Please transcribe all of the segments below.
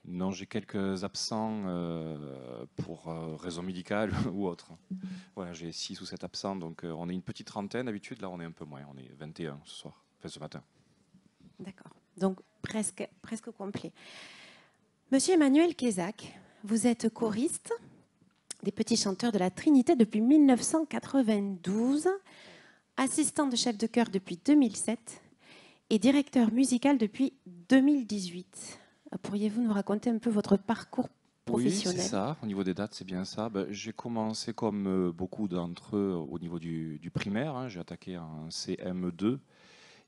Non, j'ai quelques absents pour raison médicale ou autre. Voilà, j'ai 6 ou 7 absents, donc on est une petite trentaine d'habitude. Là, on est un peu moins, on est 21 ce soir, enfin ce matin. D'accord, donc presque complet. Monsieur Emmanuel Kézac, vous êtes choriste des Petits Chanteurs de la Trinité depuis 1992, assistant de chef de chœur depuis 2007 et directeur musical depuis 2018. Pourriez-vous nous raconter un peu votre parcours Oui, c'est professionnel? ça. Au niveau des dates, c'est bien ça. Ben, j'ai commencé comme beaucoup d'entre eux au niveau du primaire, hein. J'ai attaqué en CM2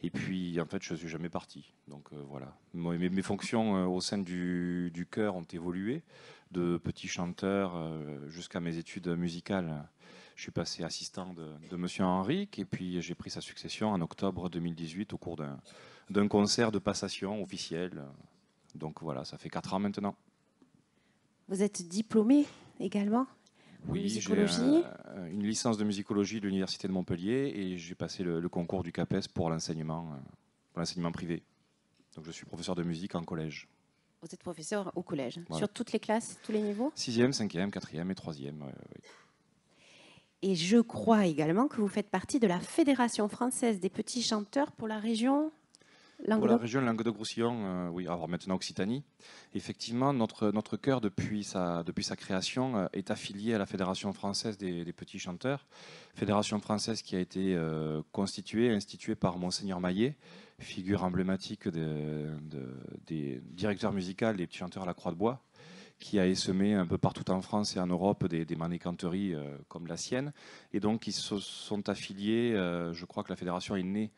et puis en fait, je suis jamais parti. Donc voilà. Mes fonctions au sein du chœur ont évolué de petit chanteur jusqu'à mes études musicales. Je suis passé assistant de Monsieur Henrique et puis j'ai pris sa succession en octobre 2018 au cours d'un concert de passation officiel. Donc voilà, ça fait 4 ans maintenant. Vous êtes diplômé également en Oui, j'ai musicologie. une licence de musicologie de l'Université de Montpellier et j'ai passé le concours du CAPES pour l'enseignement privé. Donc je suis professeur de musique en collège. Vous êtes professeur au collège, Voilà. sur toutes les classes, tous les niveaux. 6e, 5e, 4e et 3e. Oui. Et je crois également que vous faites partie de la Fédération française des petits chanteurs pour la région Pour la Languedoc. région Languedoc-Roussillon, oui, alors maintenant Occitanie, effectivement, notre chœur, depuis sa création, est affilié à la Fédération française des petits chanteurs. Fédération française qui a été constituée, instituée par Monseigneur Maillet, figure emblématique des directeurs musicaux des petits chanteurs à la Croix-de-Bois, qui a essaimé un peu partout en France et en Europe des maniganteries comme la sienne. Et donc, ils se sont affiliés, je crois que la fédération est née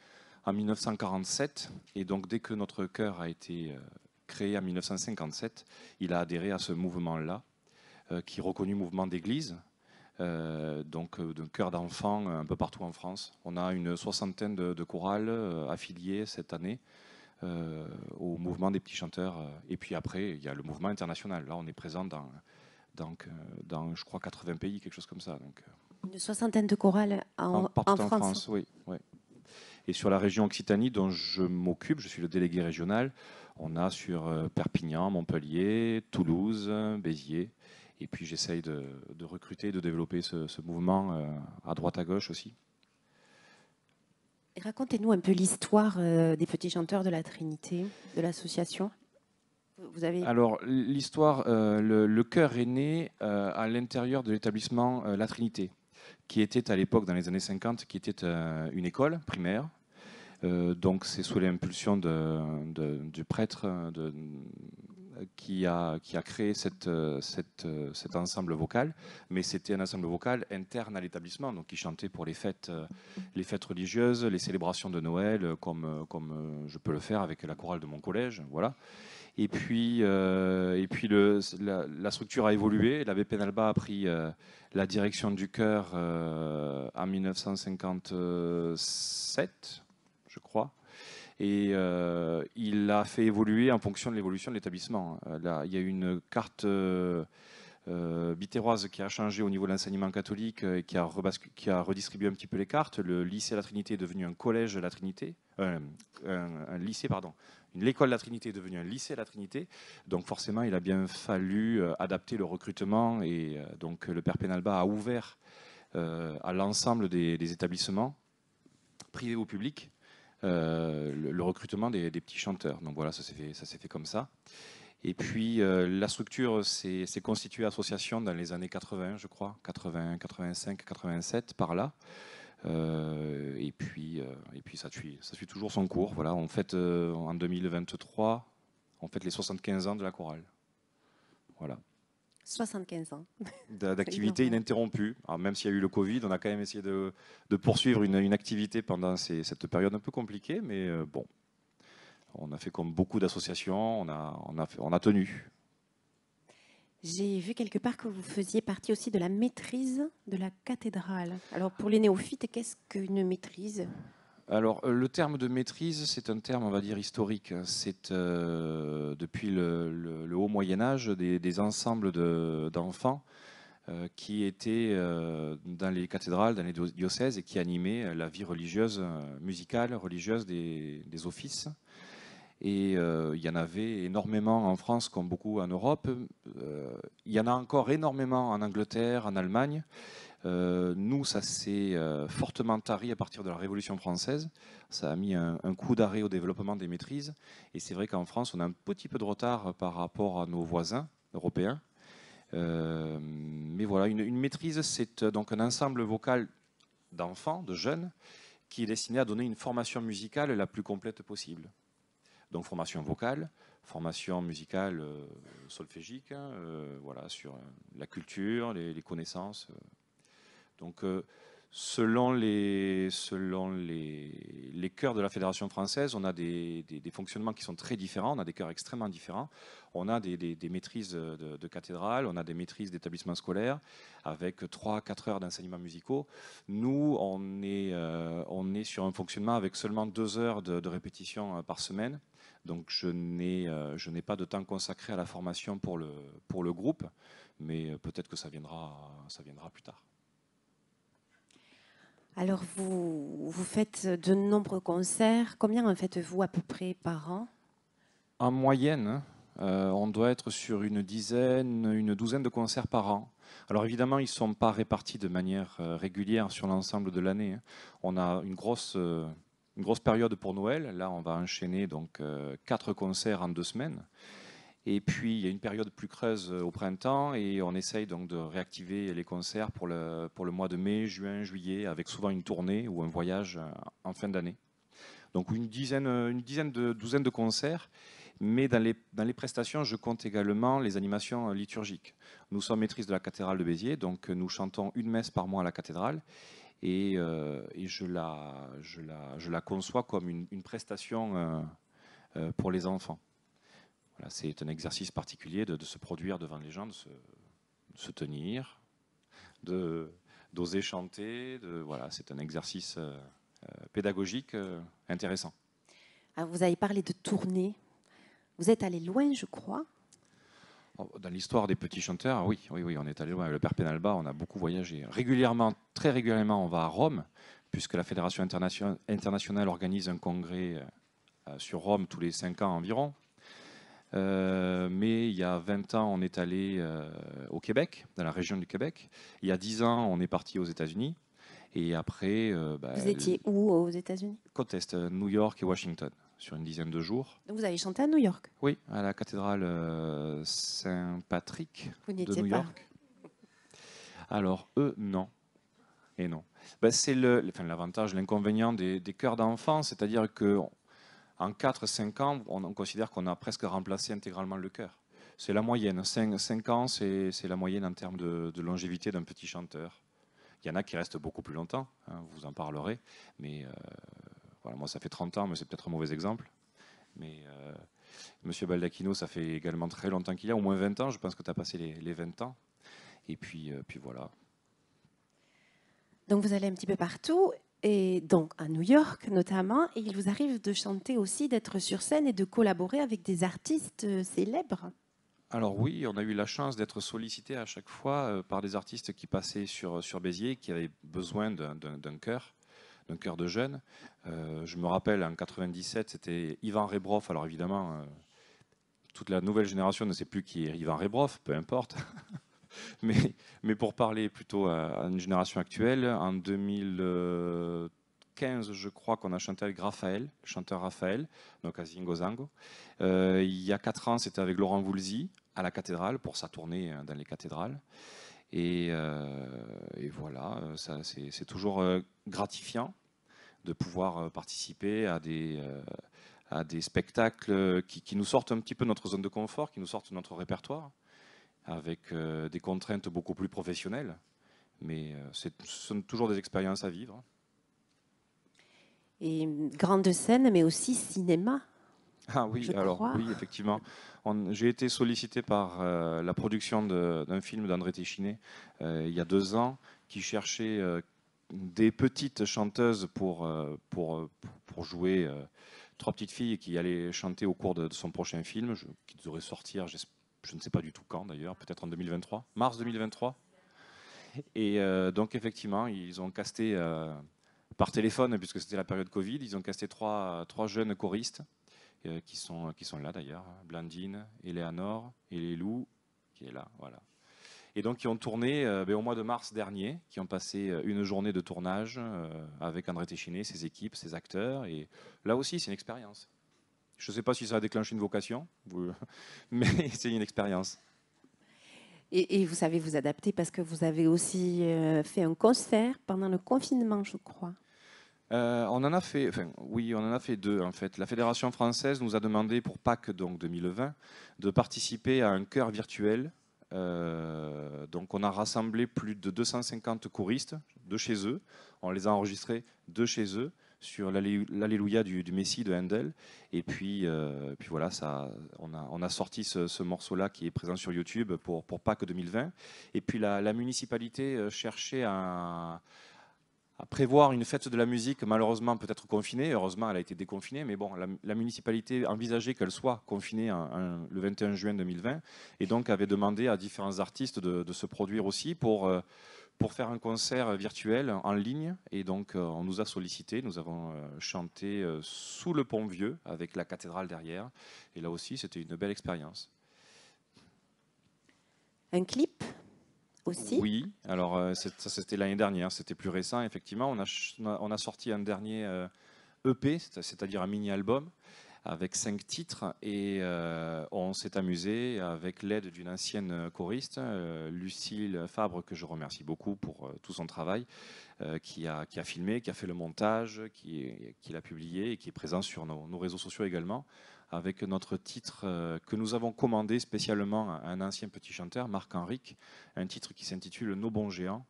en 1947. Et donc, dès que notre chœur a été créé en 1957, il a adhéré à ce mouvement-là, qui est reconnu mouvement d'église, donc d'un chœur d'enfants un peu partout en France. On a une soixantaine de chorales affiliées cette année au mouvement des petits chanteurs. Et puis après, il y a le mouvement international. Là, on est présent dans je crois, 80 pays, quelque chose comme ça. Donc, Une soixantaine de chorales en partout en France. France, oui. Ouais. Et sur la région Occitanie, dont je m'occupe, je suis le délégué régional, on a sur Perpignan, Montpellier, Toulouse, Béziers. Et puis j'essaye de recruter, de développer ce mouvement à droite à gauche aussi. Racontez-nous un peu l'histoire des petits chanteurs de la Trinité, de l'association. Vous avez... Alors l'histoire, le chœur est né à l'intérieur de l'établissement La Trinité, qui était à l'époque, dans les années 50, qui était une école primaire. Donc c'est sous l'impulsion du prêtre qui a créé cet ensemble vocal, mais c'était un ensemble vocal interne à l'établissement, donc qui chantait pour les fêtes religieuses, les célébrations de Noël, comme je peux le faire avec la chorale de mon collège, voilà. Et puis la structure a évolué. L'abbé Penalba a pris la direction du chœur en 1957, je crois. Et il l'a fait évoluer en fonction de l'évolution de l'établissement. Là, il y a une carte bitéroise qui a changé au niveau de l'enseignement catholique et qui a redistribué un petit peu les cartes. Le lycée La Trinité est devenu un collège La Trinité, un lycée, pardon. L'école La Trinité est devenue un lycée La Trinité. Donc forcément, il a bien fallu adapter le recrutement. Et donc le Père Penalba a ouvert à l'ensemble des établissements, privés ou publics, le recrutement des petits chanteurs. Donc voilà, ça s'est fait comme ça. Et puis la structure s'est constituée association dans les années 80, je crois, 80, 85, 87, par là. Et puis ça suit toujours son cours. Voilà, on fête en 2023, on fête les 75 ans de la chorale. Voilà. 75 ans. D'activité ininterrompue. Alors, même s'il y a eu le Covid, on a quand même essayé de poursuivre une activité pendant cette période un peu compliquée, mais bon, on a fait comme beaucoup d'associations, on a tenu. J'ai vu quelque part que vous faisiez partie aussi de la maîtrise de la cathédrale. Alors pour les néophytes, qu'est-ce qu'une maîtrise? Alors, le terme de maîtrise, c'est un terme, on va dire, historique. C'est depuis le haut Moyen-Âge des ensembles d'enfants qui étaient dans les cathédrales, dans les diocèses et qui animaient la vie religieuse, musicale, religieuse des offices. Et il y en avait énormément en France, comme beaucoup en Europe. Il y en a encore énormément en Angleterre, en Allemagne. Nous, ça s'est fortement tari à partir de la Révolution française. Ça a mis un coup d'arrêt au développement des maîtrises. Et c'est vrai qu'en France, on a un petit peu de retard par rapport à nos voisins européens. Mais voilà, une maîtrise, c'est donc un ensemble vocal d'enfants, de jeunes, qui est destiné à donner une formation musicale la plus complète possible. Donc formation vocale, formation musicale solfégique, hein, voilà, sur la culture, les connaissances. Donc selon les chœurs de la Fédération française, on a des fonctionnements qui sont très différents, on a des chœurs extrêmement différents. On a des maîtrises de cathédrale, on a des maîtrises d'établissements scolaires avec 3-4 heures d'enseignement musicaux. Nous, on est sur un fonctionnement avec seulement 2 heures de répétition par semaine. Donc je n'ai pas de temps consacré à la formation pour le groupe, mais peut-être que ça viendra plus tard. Alors, vous faites de nombreux concerts. Combien en faites-vous à peu près par an? En moyenne, on doit être sur une douzaine de concerts par an. Alors évidemment, ils ne sont pas répartis de manière régulière sur l'ensemble de l'année. On a une grosse période pour Noël. Là, on va enchaîner donc 4 concerts en 2 semaines. Et puis, il y a une période plus creuse au printemps et on essaye donc de réactiver les concerts pour le mois de mai, juin, juillet, avec souvent une tournée ou un voyage en fin d'année. Donc une douzaine de concerts, mais dans les prestations, je compte également les animations liturgiques. Nous sommes maîtrises de la cathédrale de Béziers, donc nous chantons une messe par mois à la cathédrale et je la conçois comme une prestation pour les enfants. Voilà, c'est un exercice particulier de se produire devant les gens, de se tenir, d'oser chanter. Voilà, c'est un exercice pédagogique intéressant. Alors, vous avez parlé de tournée. Vous êtes allé loin, je crois. Dans l'histoire des petits chanteurs, oui, on est allé loin. Le Père Penalba, on a beaucoup voyagé. Régulièrement, très régulièrement, on va à Rome, puisque la Fédération internationale organise un congrès sur Rome tous les 5 ans environ. Mais il y a 20 ans, on est allé au Québec, dans la région du Québec. Il y a 10 ans, on est parti aux États-Unis. Et après. Vous étiez où aux États-Unis? Côte Est, New York et Washington, sur une dizaine de jours. Donc vous avez chanté à New York? Oui, à la cathédrale Saint-Patrick de New York. Alors, eux, non. Et non. Ben, c'est l'avantage, l'inconvénient des chœurs d'enfants, c'est-à-dire que. En 4-5 ans, on considère qu'on a presque remplacé intégralement le chœur. C'est la moyenne. 5 ans, c'est la moyenne en termes de longévité d'un petit chanteur. Il y en a qui restent beaucoup plus longtemps, hein, vous en parlerez. Mais voilà, moi, ça fait 30 ans, mais c'est peut-être un mauvais exemple. Mais Monsieur Baldacchino, ça fait également très longtemps qu'il y a, au moins 20 ans. Je pense que tu as passé les 20 ans. Et puis voilà. Donc vous allez un petit peu partout. Et donc à New York notamment, et il vous arrive de chanter aussi, d'être sur scène et de collaborer avec des artistes célèbres. Alors oui, on a eu la chance d'être sollicité à chaque fois par des artistes qui passaient sur Béziers, qui avaient besoin d'un chœur de jeunes. Je me rappelle en 97, c'était Ivan Rebrov. Alors évidemment, toute la nouvelle génération ne sait plus qui est Ivan Rebrov, peu importe. Mais pour parler plutôt à une génération actuelle, en 2015, je crois qu'on a chanté avec Raphaël, le chanteur Raphaël, donc à Zingozango. Il y a 4 ans, c'était avec Laurent Voulzy à la cathédrale pour sa tournée dans les cathédrales. Et voilà, c'est toujours gratifiant de pouvoir participer à des spectacles qui nous sortent un petit peu de notre zone de confort, qui nous sortent de notre répertoire, avec des contraintes beaucoup plus professionnelles. Mais ce sont toujours des expériences à vivre. Et grande scène, mais aussi cinéma. Ah oui, oui, effectivement. J'ai été sollicité par la production d'un film d'André Téchiné il y a 2 ans, qui cherchait des petites chanteuses pour jouer 3 petites filles qui allaient chanter au cours de son prochain film, qui devrait sortir, je ne sais pas du tout quand d'ailleurs, peut-être en 2023, mars 2023. Et donc effectivement, ils ont casté par téléphone, puisque c'était la période Covid, ils ont casté 3 jeunes choristes qui sont là d'ailleurs, Blandine, Eleanor, Elelou, qui est là, voilà. Et donc qui ont tourné au mois de mars dernier, qui ont passé une journée de tournage avec André Téchiné, ses équipes, ses acteurs, et là aussi c'est une expérience. Je ne sais pas si ça a déclenché une vocation, mais c'est une expérience. Et vous savez vous adapter parce que vous avez aussi fait un concert pendant le confinement, je crois. On en a fait, enfin, oui, on en a fait deux en fait. La Fédération française nous a demandé pour Pâques donc 2020 de participer à un chœur virtuel. Donc on a rassemblé plus de 250 choristes de chez eux. On les a enregistrés de chez eux sur l'Alléluia du Messie de Handel. Et puis voilà, on a sorti ce morceau-là qui est présent sur YouTube pour Pâques 2020. Et puis la municipalité cherchait à prévoir une fête de la musique, malheureusement peut-être confinée. Heureusement, elle a été déconfinée, mais bon, la municipalité envisageait qu'elle soit confinée le 21 juin 2020 et donc avait demandé à différents artistes de se produire aussi pour faire un concert virtuel en ligne. Et donc, on nous a sollicité. Nous avons chanté sous le pont Vieux avec la cathédrale derrière. Et là aussi, c'était une belle expérience. Un clip aussi? Oui, alors ça c'était l'année dernière, c'était plus récent, effectivement. On a sorti un dernier EP, c'est-à-dire un mini-album, avec 5 titres, et on s'est amusé avec l'aide d'une ancienne choriste, Lucille Fabre, que je remercie beaucoup pour tout son travail, qui a filmé, qui a fait le montage, qui l'a publié et qui est présent sur nos réseaux sociaux également, avec notre titre que nous avons commandé spécialement à un ancien petit chanteur, Marc Henrique, un titre qui s'intitule Nos bons géants,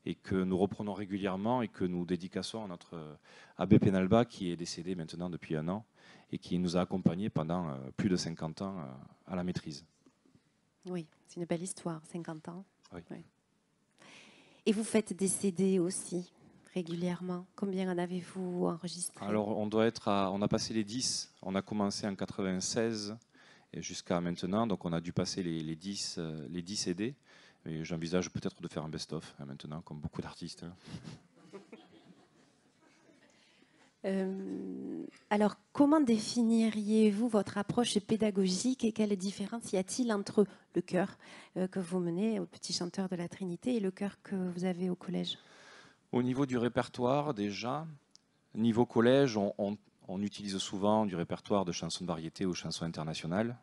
et que nous reprenons régulièrement et que nous dédicaçons à notre abbé Penalba, qui est décédé maintenant depuis 1 an et qui nous a accompagnés pendant plus de 50 ans à la maîtrise. Oui, c'est une belle histoire, 50 ans. Oui. Oui. Et vous faites des CD aussi régulièrement. Combien en avez-vous enregistré? Alors on a passé les 10, on a commencé en 96 et jusqu'à maintenant, donc on a dû passer les 10 CD. Et j'envisage peut-être de faire un best-of maintenant, comme beaucoup d'artistes. Alors, comment définiriez-vous votre approche pédagogique et quelle différence y a-t-il entre le chœur que vous menez au Petit Chanteur de la Trinité et le chœur que vous avez au collège? Au niveau du répertoire, déjà, niveau collège, on utilise souvent du répertoire de chansons de variété ou chansons internationales.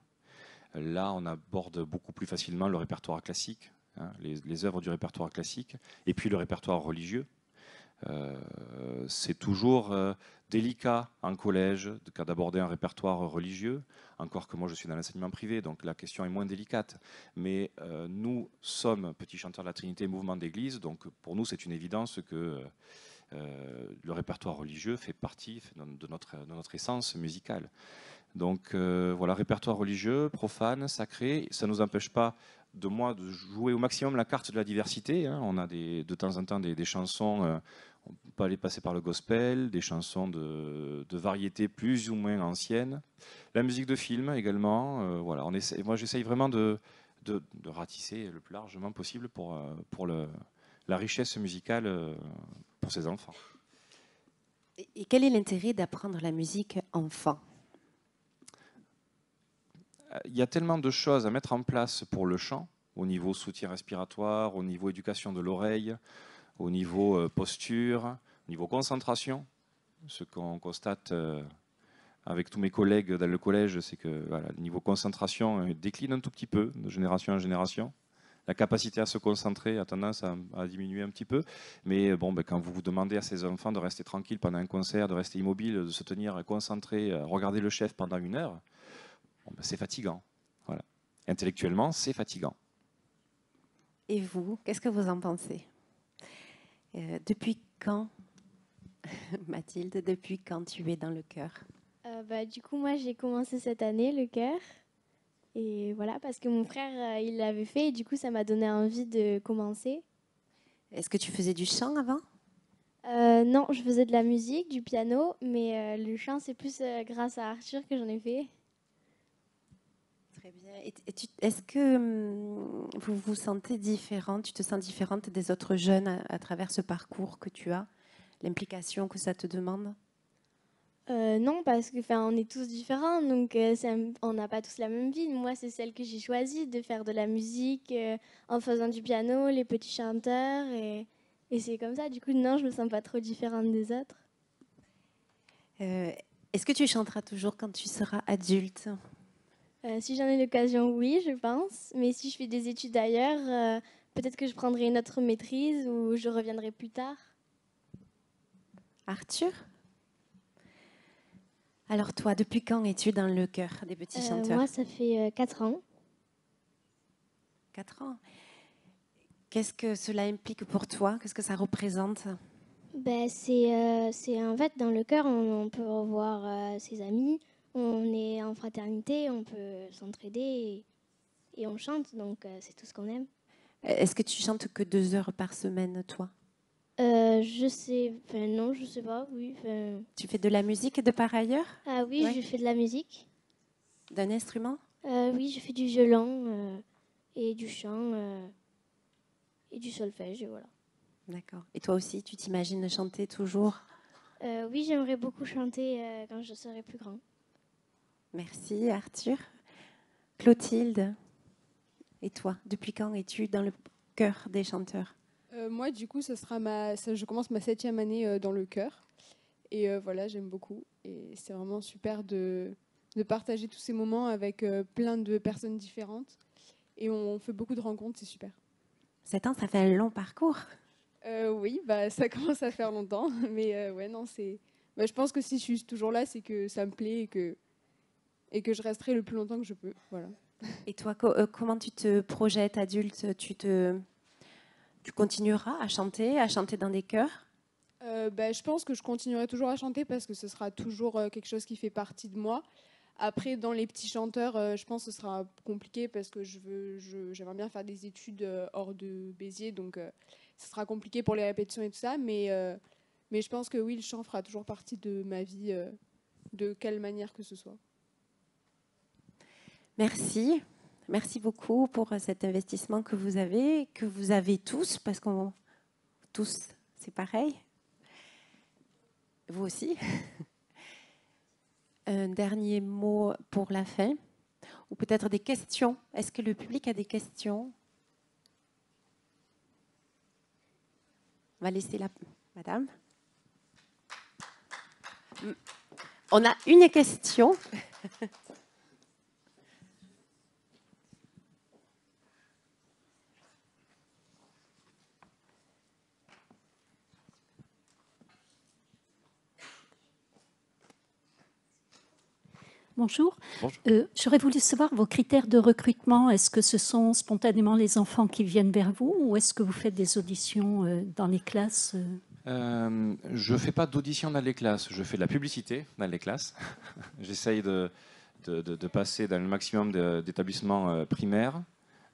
Là, on aborde beaucoup plus facilement le répertoire classique, hein, les œuvres du répertoire classique, et puis le répertoire religieux. C'est toujours délicat en collège d'aborder un répertoire religieux, encore que moi je suis dans l'enseignement privé, donc la question est moins délicate. Mais nous sommes Petits Chanteurs de la Trinité, mouvement d'église, donc pour nous c'est une évidence que le répertoire religieux fait partie de notre essence musicale. Donc voilà, répertoire religieux, profane, sacré, ça ne nous empêche pas de jouer au maximum la carte de la diversité. Hein. On a de temps en temps des chansons, on peut aller passer par le gospel, des chansons de variété plus ou moins anciennes. La musique de film également. Voilà, moi j'essaye vraiment de ratisser le plus largement possible pour la richesse musicale pour ces enfants. Et quel est l'intérêt d'apprendre la musique enfant? Il y a tellement de choses à mettre en place pour le chant, au niveau soutien respiratoire, au niveau éducation de l'oreille, au niveau posture, au niveau concentration. Ce qu'on constate avec tous mes collègues dans le collège, c'est que voilà, le niveau concentration décline un tout petit peu de génération en génération. La capacité à se concentrer a tendance à diminuer un petit peu. Mais bon, quand vous demandez à ces enfants de rester tranquilles pendant un concert, de rester immobile, de se tenir concentré, regarder le chef pendant 1 heure, c'est fatigant. Voilà. Intellectuellement, c'est fatigant. Et vous, qu'est-ce que vous en pensez? Depuis quand, Mathilde, depuis quand tu es dans le chœur? Du coup, moi, j'ai commencé cette année le chœur. Et voilà, parce que mon frère, il l'avait fait. Et du coup, ça m'a donné envie de commencer. Est-ce que tu faisais du chant avant? Non, je faisais de la musique, du piano. Mais le chant, c'est plus grâce à Arthur que j'en ai fait. Très bien. Est-ce que vous vous sentez différente, tu te sens différente des autres jeunes à travers ce parcours que tu as, l'implication que ça te demande? Non, parce que on est tous différents, donc on n'a pas tous la même vie. Moi, c'est celle que j'ai choisie de faire de la musique en faisant du piano, les petits chanteurs, et c'est comme ça. Du coup, non, je me sens pas trop différente des autres. Est-ce que tu chanteras toujours quand tu seras adulte? Si j'en ai l'occasion, oui, je pense. Mais si je fais des études ailleurs, peut-être que je prendrai une autre maîtrise ou je reviendrai plus tard. Arthur? Alors toi, depuis quand es-tu dans le chœur des petits chanteurs? Moi, ça fait 4 ans. 4 ans. Qu'est-ce que cela implique pour toi? Qu'est-ce que ça représente? C'est en fait dans le chœur, on peut revoir ses amis, on est en fraternité, on peut s'entraider et on chante, donc c'est tout ce qu'on aime. Est-ce que tu chantes que 2 heures par semaine, toi? Je sais, non, je sais pas, oui. Tu fais de la musique de par ailleurs? Ah oui, Ouais. je fais de la musique. D'un instrument? Oui, je fais du violon et du chant et du solfège, et voilà. D'accord. Et toi aussi, tu t'imagines chanter toujours? Oui, j'aimerais beaucoup chanter quand je serai plus grand. Merci Arthur. Clotilde, et toi, depuis quand es-tu dans le chœur des chanteurs? Moi, du coup, je commence ma 7e année dans le chœur. Et voilà, j'aime beaucoup. Et c'est vraiment super de partager tous ces moments avec plein de personnes différentes. Et on fait beaucoup de rencontres, c'est super. 7 ans, ça fait un long parcours. Oui, bah, ça commence à faire longtemps. Mais ouais, non, je pense que si je suis toujours là, c'est que ça me plaît et que je resterai le plus longtemps que je peux. Voilà. Et toi, comment tu te projettes adulte? Tu continueras à chanter dans des chœurs? Je pense que je continuerai toujours à chanter parce que ce sera toujours quelque chose qui fait partie de moi. Après, dans les petits chanteurs, je pense que ce sera compliqué parce que j'aimerais bien faire des études hors de Béziers, donc ce sera compliqué pour les répétitions et tout ça. Mais je pense que oui, le chant fera toujours partie de ma vie, de quelle manière que ce soit. Merci. Merci beaucoup pour cet investissement que vous avez tous, parce qu'on tous, c'est pareil. Vous aussi. Un dernier mot pour la fin, ou peut-être des questions. Est-ce que le public a des questions? On va laisser la madame. On a une question. Bonjour. Bonjour. J'aurais voulu savoir vos critères de recrutement. Est-ce que ce sont spontanément les enfants qui viennent vers vous ou est-ce que vous faites des auditions dans les classes? Je ne fais pas d'audition dans les classes, je fais de la publicité dans les classes. J'essaye de passer dans le maximum d'établissements primaires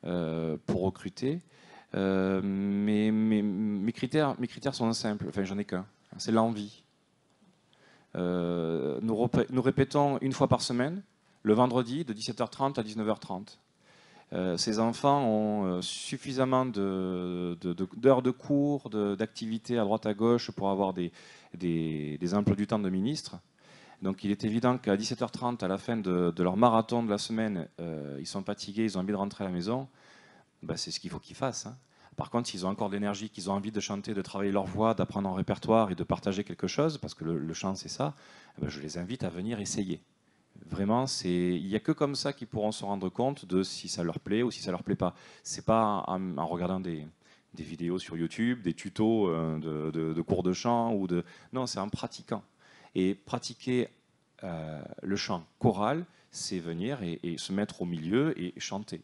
pour recruter. Mais mes critères sont simples, enfin j'en ai qu'un, c'est l'envie. Nous répétons une fois par semaine, le vendredi de 17h30 à 19h30. Ces enfants ont suffisamment d'heures de cours, d'activités à droite à gauche pour avoir des emplois du temps de ministre. Donc il est évident qu'à 17h30, à la fin de leur marathon de la semaine, ils sont fatigués, ils ont envie de rentrer à la maison. Ben, c'est ce qu'il faut qu'ils fassent. Hein. Par contre, s'ils ont encore de l'énergie, qu'ils ont envie de chanter, de travailler leur voix, d'apprendre un répertoire et de partager quelque chose, parce que le chant c'est ça, ben, je les invite à venir essayer. Vraiment, il n'y a que comme ça qu'ils pourront se rendre compte de si ça leur plaît ou si ça leur plaît pas. C'est pas en regardant des vidéos sur YouTube, des tutos de cours de chant non, c'est en pratiquant. Et pratiquer le chant choral, c'est venir et se mettre au milieu et chanter.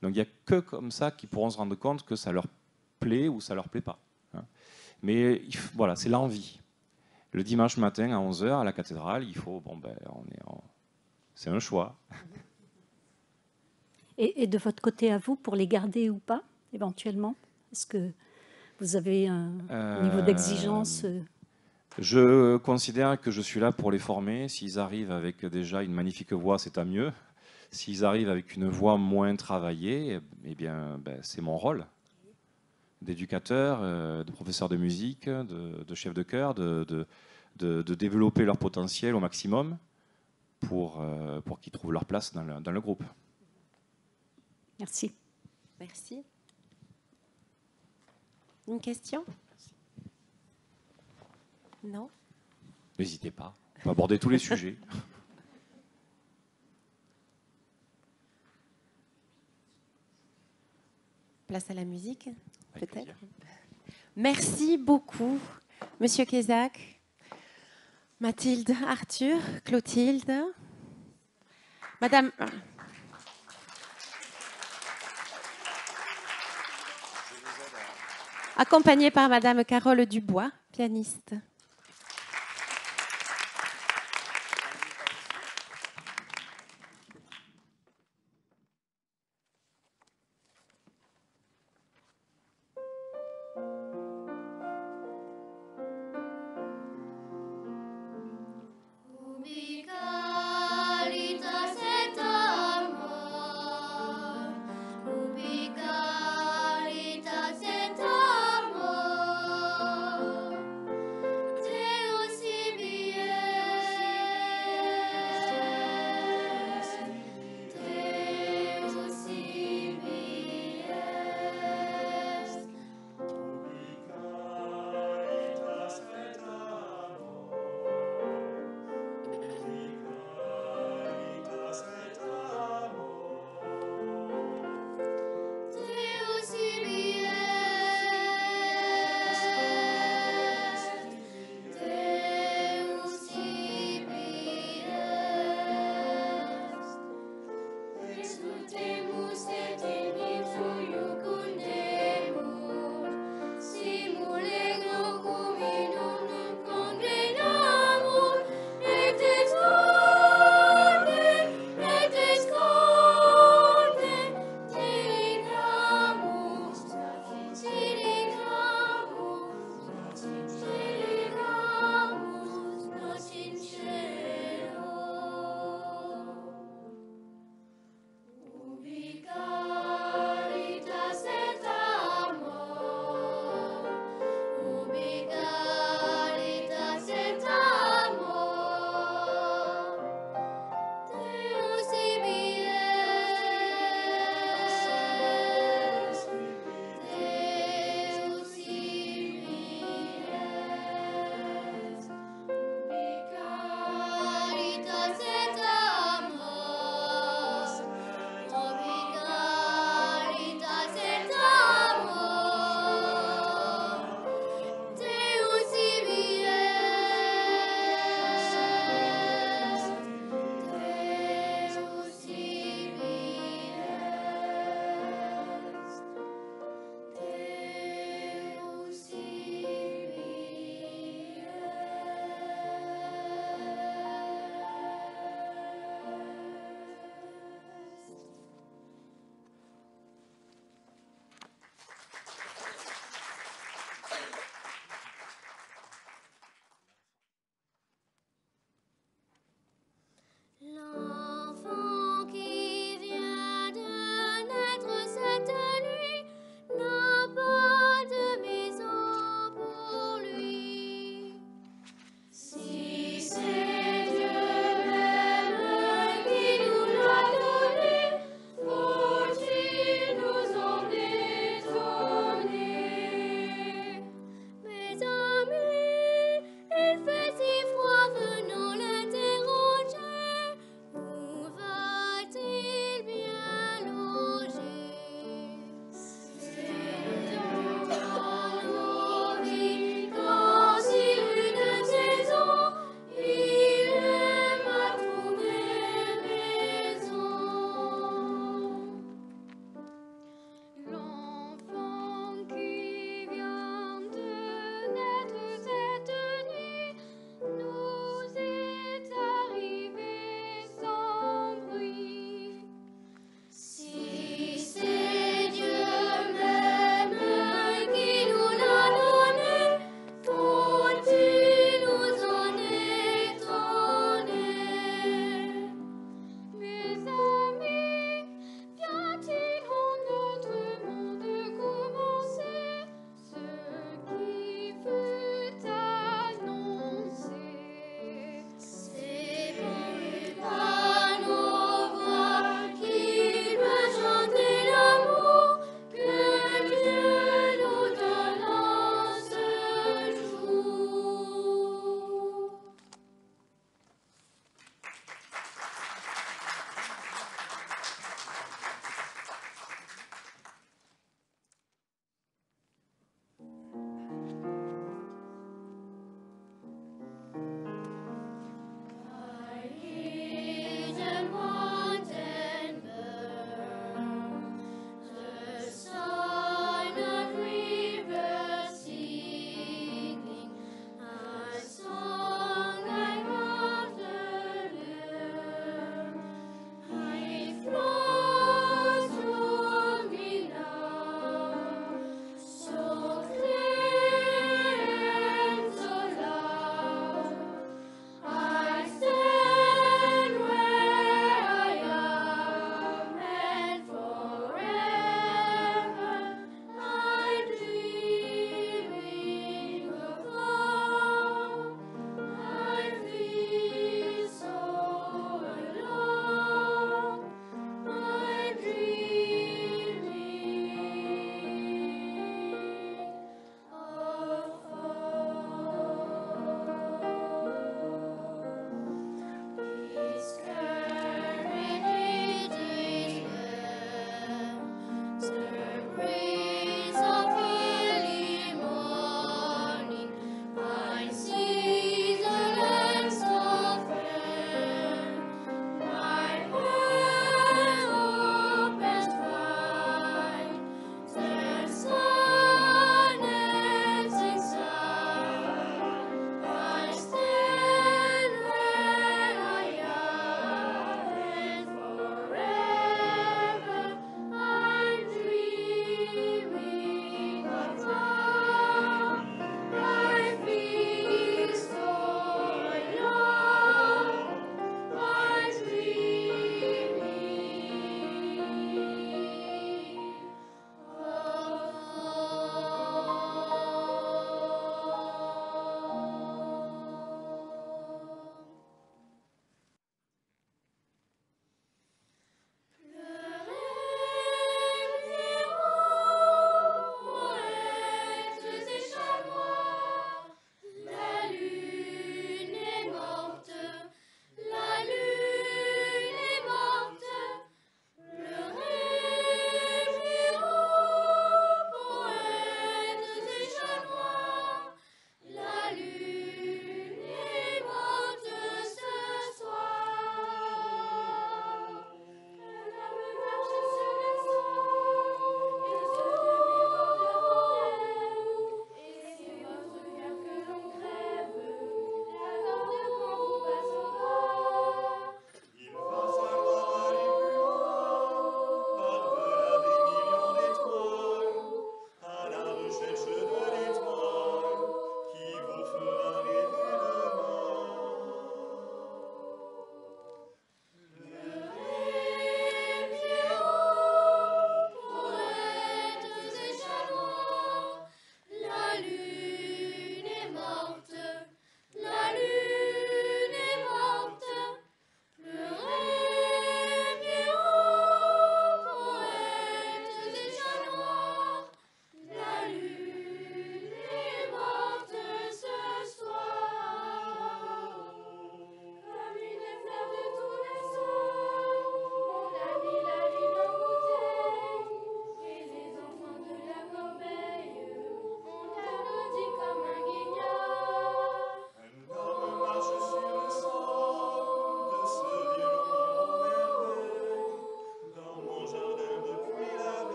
Donc il n'y a que comme ça qu'ils pourront se rendre compte que ça leur plaît ou ça leur plaît pas. Hein. Mais voilà, c'est l'envie. Le dimanche matin à 11h à la cathédrale, il faut, c'est un choix. Et de votre côté à vous, pour les garder ou pas, éventuellement? Est-ce que vous avez un niveau d'exigence Je considère que je suis là pour les former. S'ils arrivent avec déjà une magnifique voix, c'est à mieux. S'ils arrivent avec une voix moins travaillée, eh bien, c'est mon rôle d'éducateur, de professeur de musique, de chef de chœur, de de développer leur potentiel au maximum pour qu'ils trouvent leur place dans le groupe. Merci. Merci. Une question? Non? N'hésitez pas, on peut aborder tous les sujets. Place à la musique, Avec peut-être. plaisir. Merci beaucoup, Monsieur Kézak, Mathilde, Arthur, Clotilde, Madame. Accompagnée par Madame Carole Dubois, pianiste.